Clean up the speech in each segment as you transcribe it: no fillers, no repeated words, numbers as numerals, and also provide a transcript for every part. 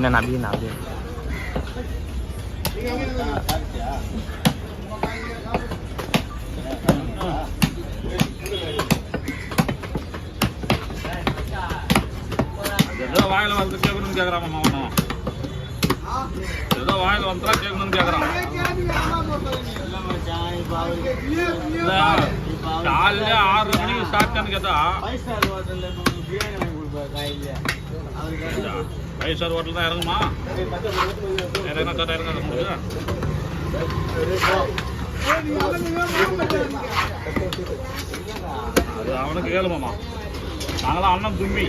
இன்னும் நம்பி ஏதோ வாயில் வந்து கேட்கணும்னு கேட்குறான் மாவனம். ஏதோ வாயில் வந்துடா கேட்கணும்னு கேட்குறான். காலையில 6 மணிக்கு சாப்பிட்டான்னு கேட்டா 5 ஸ்டார் ஹோட்டல் தான் இறங்குமா? இறங்கினா கரெக்டாக இறங்க முடியுது. அது அவனுக்கு கேளுமாம்மா. நாங்களாம் அண்ணன் தும்பி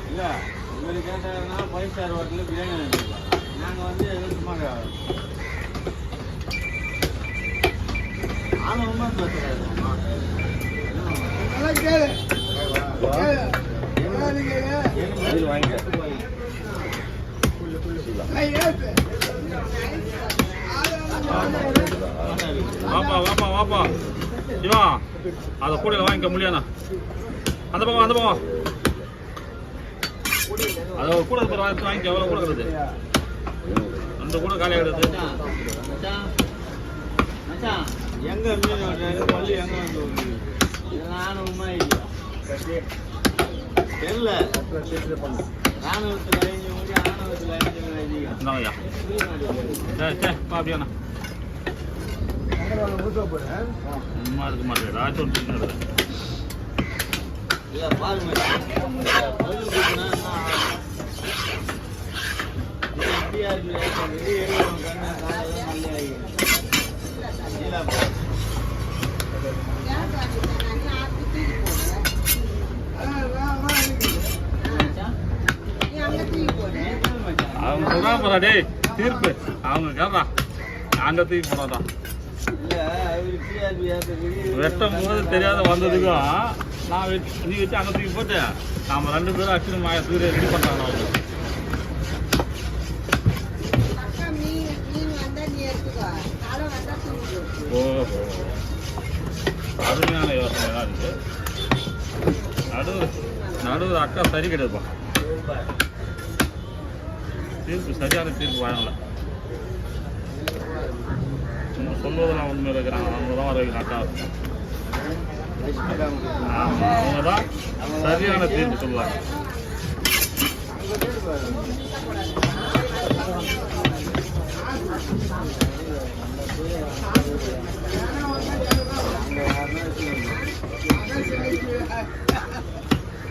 இல்லை. இவர் கேட்டாருன்னா 5 ஸ்டார் ஹோட்டலில் பிரியாணி நாங்கள் வந்து சும்மா ஆனவமாக பேசுகிறாருமா. வாப்பா வாப்பா சிவா, அதை கூட வாங்கிக்க முடியாண்ணா. அந்த பக்கம் அதை கூட வாங்கிக்க. எவ்வளோ கொடுக்குறது? அந்த கூட காலியாக எடுத்து எங்க பள்ளி எங்க வந்து ராணுவமா இல்லையா தெரியல. ராணுவத்தில் ஆணவத்தில் அப்படியாண்ணா சும்மா இருக்க மாட்டேன். ஏதாச்சும் ஒன்று இல்லை பாருங்க. அவங்க சொல்றாங்க போறா டே தீர்ப்பு. அவங்க கேட்கறான் அங்க தூக்கி போறாதான். வெட்டும் போது தெரியாத வந்ததுக்கும் நான் நீ வச்சு அங்க தூக்கி போட்டு நாம 2 பேரும் அக்ஷன் மாய தூர ரெடி பண்றாங்க. அவங்க ஓஹோ அருமையான யோசனை தான் இருக்கு. நடுவர் அக்கா சரி கிடையாதுப்பா. தீர்ப்பு சரியான தீர்ப்பு வழங்கல. சும்மா சொல்வதெல்லாம் உண்மை இருக்கிறாங்க. அவங்க தான் வர வைக்கிறாங்க அக்கா. அவங்க தான் சரியான தீர்ப்பு சொல்லுவாங்க.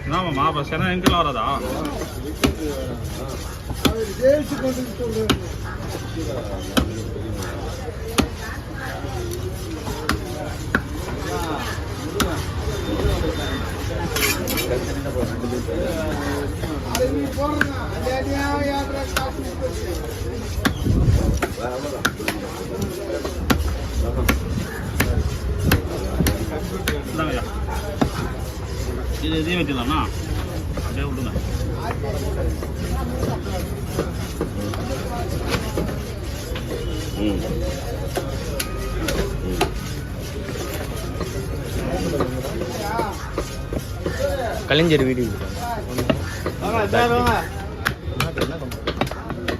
என்னம்மா அப்போ சென்னை எங்கெல்லாம் வராதா? இது இதையும் வச்சுக்கலாம்ண்ணா. அப்படியே விடுங்க. கலைஞர் வீடியோ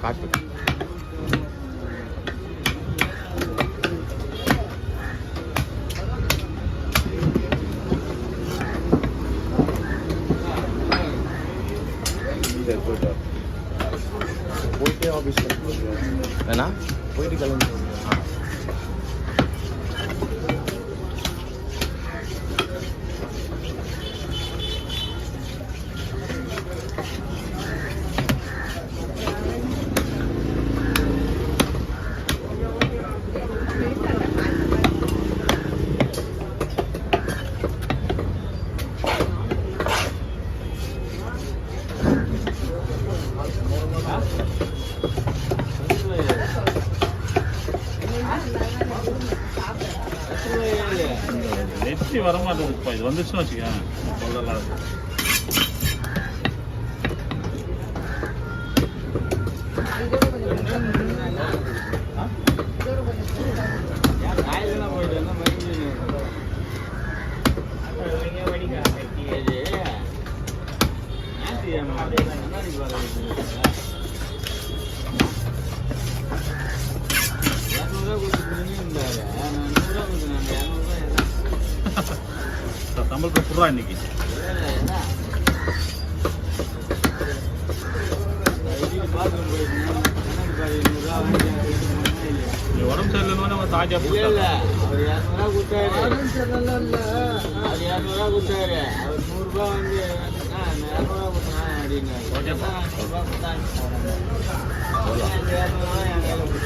காட்டு போயிட்டு ஆஃபீஸில் வேணா போயிட்டு கிளம்பி. நெத்தி வரமாட்டேங்குதுப்பா. இது வந்துச்சுன்னு வச்சுக்கேன் சொல்லலாம். சம்பளத்தை புடுறா இன்னைக்கு. நீ உடம்பு சரியில்லைன்னு நம்ம தாஜா அவர் 200 கொடுத்தாரு. அவர் 200 கொடுத்தாரு. அவர் 100 ரூபாய் வந்து 200 கொடுத்தேன் அப்படின்னு. 200 கொடுத்தாங்க. 200 கொடுத்தாங்க.